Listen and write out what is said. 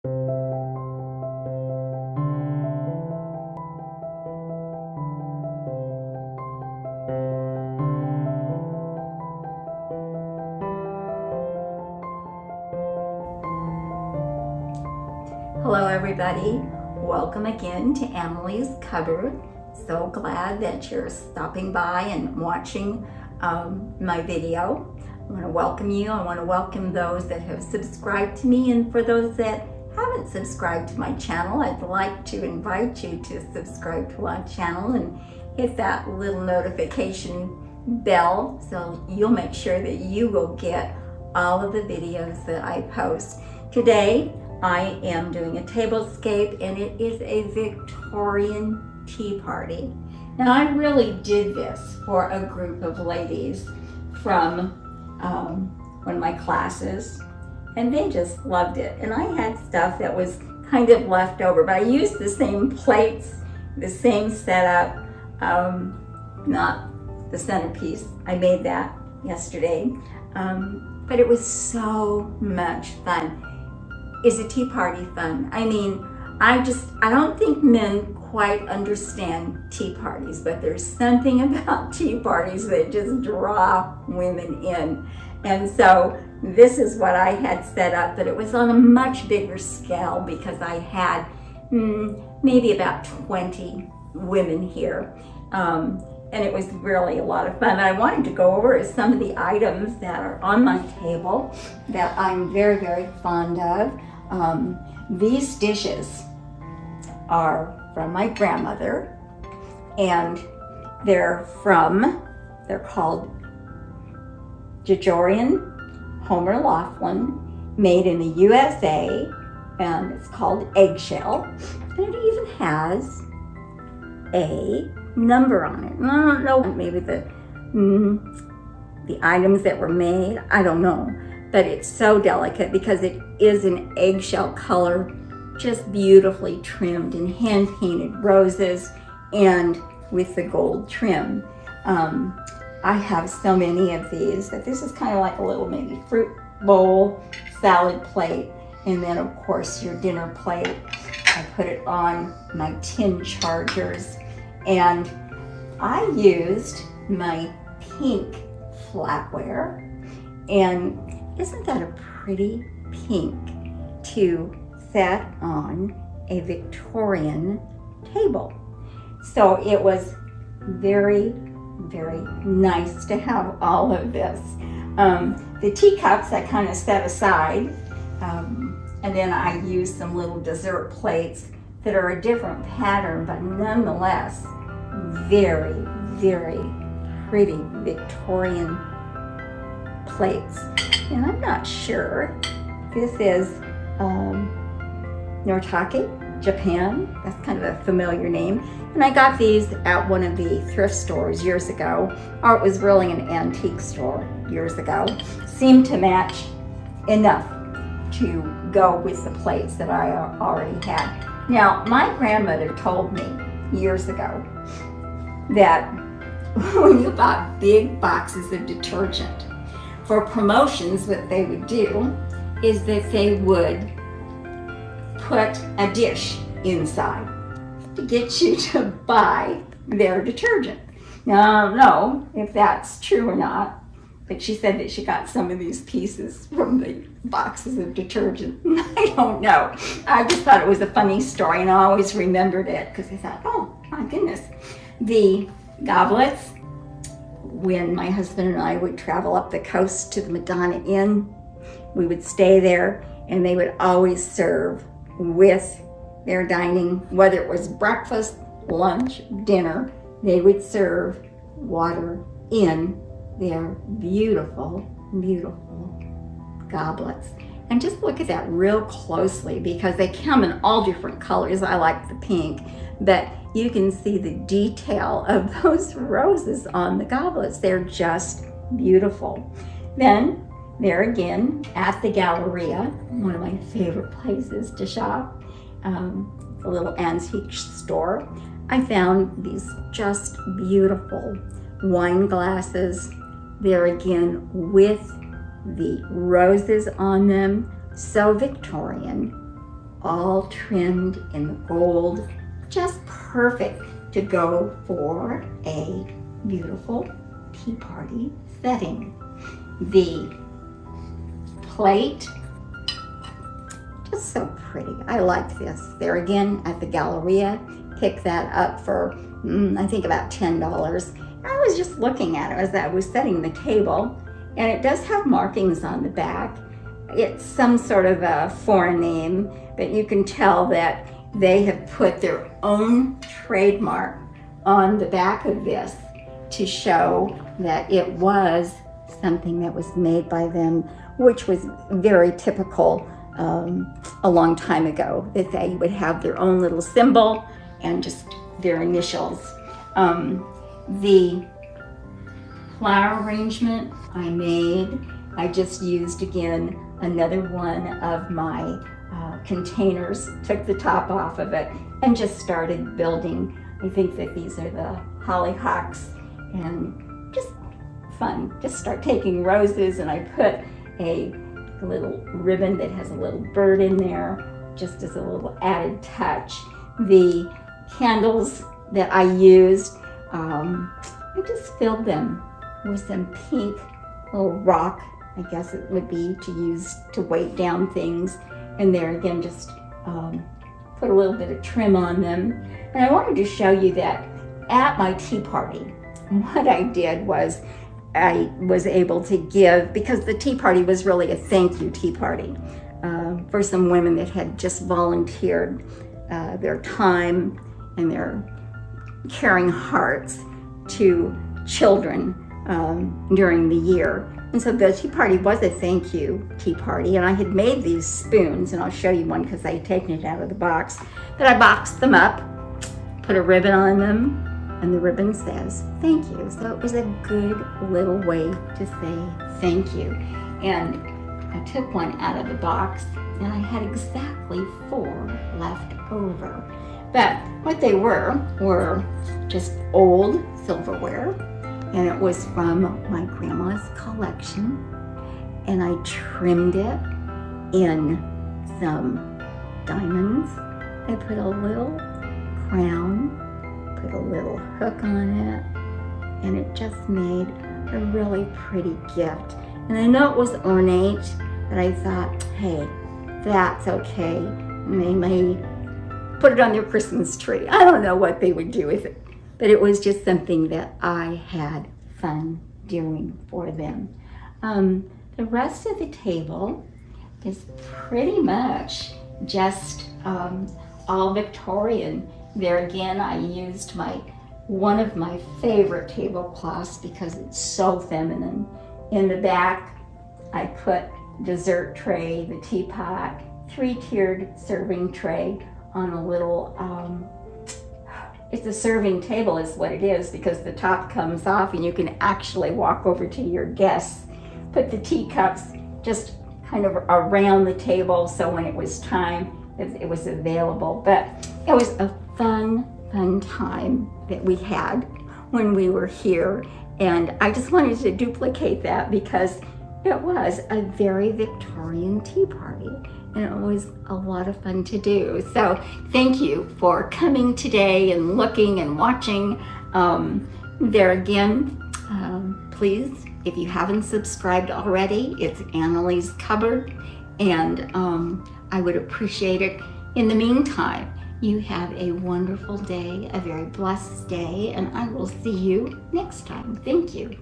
Hello everybody, welcome again to Annalee's Cupboard. So glad that you're stopping by and watching my video. I want to welcome you. I want to welcome those that have subscribed to me, and for those that haven't subscribed to my channel, I'd like to invite you to subscribe to our channel and hit that little notification bell so you'll make sure that you will get all of the videos that I post. Today I am doing a tablescape, and it is a Victorian tea party. Now I really did this for a group of ladies from one of my classes, and they just loved it. And I had stuff that was kind of left over, but I used the same plates, the same setup, not the centerpiece. I made that yesterday, but it was so much fun. Is a tea party fun? I mean, I don't think men quite understand tea parties, but there's something about tea parties that just draw women in. And so this is what I had set up, but it was on a much bigger scale because I had maybe about 20 women here. And it was really a lot of fun. I wanted to go over some of the items that are on my table that I'm very, very fond of. These dishes are from my grandmother, and they're called Victorian Homer Laughlin, made in the USA, and it's called eggshell, and it even has a number on it. And I don't know, maybe the items that were made, I don't know. But it's so delicate because it is an eggshell color, just beautifully trimmed and hand-painted roses and with the gold trim. I have so many of these that this is kind of like a little maybe fruit bowl, salad plate, and then of course your dinner plate. I put it on my tin chargers, and I used my pink flatware, and isn't that a pretty pink to set on a Victorian table? So it was very, very nice to have all of this. The teacups I kind of set aside, and then I used some little dessert plates that are a different pattern, but nonetheless very, very pretty Victorian plates. And I'm not sure. This is Nortake, Japan. That's kind of a familiar name. And I got these at one of the thrift stores years ago, or it was really an antique store years ago. Seemed to match enough to go with the plates that I already had. Now, my grandmother told me years ago that when you bought big boxes of detergent, for promotions, what they would do is that they would put a dish inside to get you to buy their detergent. Now, I don't know if that's true or not, but she said that she got some of these pieces from the boxes of detergent. I don't know. I just thought it was a funny story, and I always remembered it because I thought, oh my goodness. The goblets, when my husband and I would travel up the coast to the Madonna Inn, we would stay there, and they would always serve with their dining, whether it was breakfast, lunch, dinner, they would serve water in their beautiful, beautiful goblets. And just look at that real closely because they come in all different colors. I like the pink, but you can see the detail of those roses on the goblets. They're just beautiful. Then there again at the Galleria, one of my favorite places to shop, a little antique store, I found these just beautiful wine glasses. There again with the roses on them, so Victorian. all trimmed in the gold, just perfect to go for a beautiful tea party setting. The plate, just so pretty. I like this. There again at the Galleria, picked that up for I think about $10. I was just looking at it as I was setting the table, and it does have markings on the back. It's some sort of a foreign name, but you can tell that they have put their own trademark on the back of this to show that it was something that was made by them, which was very typical a long time ago, that they would have their own little symbol and just their initials. The flower arrangement I made, I just used again another one of my containers, took the top off of it and just started building. I think that these are the hollyhocks, and just fun. Just start taking roses, and I put a little ribbon that has a little bird in there, just as a little added touch. The candles that I used, I just filled them with some pink little rock, I guess it would be, to use to weight down things. And there again, just put a little bit of trim on them. And I wanted to show you that at my tea party, what I did was I was able to give, because the tea party was really a thank you tea party for some women that had just volunteered their time and their caring hearts to children during the year. And so the tea party was a thank you tea party, and I had made these spoons, and I'll show you one because I had taken it out of the box, but I boxed them up, put a ribbon on them, and the ribbon says thank you. So it was a good little way to say thank you. And I took one out of the box, and I had exactly 4 left over. But what they were just old silverware, and it was from my grandma's collection, and I trimmed it in some diamonds. I put a little crown, put a little hook on it, and it just made a really pretty gift. And I know it was ornate, but I thought, hey, that's okay. And they may put it on their Christmas tree. I don't know what they would do with it, but it was just something that I had fun doing for them. The rest of the table is pretty much just all Victorian. There again, I used one of my favorite tablecloths because it's so feminine. In the back, I put dessert tray, the teapot, 3-tiered serving tray on a little, it's a serving table is what it is, because the top comes off and you can actually walk over to your guests. Put the teacups just kind of around the table, so when it was time, it was available. But it was a fun time that we had when we were here, and I just wanted to duplicate that because it was a very Victorian tea party, and it was a lot of fun to do. So thank you for coming today and looking and watching. There again, please, if you haven't subscribed already, it's Annalee's Cupboard, and I would appreciate it. In the meantime, you have a wonderful day, a very blessed day, and I will see you next time. Thank you.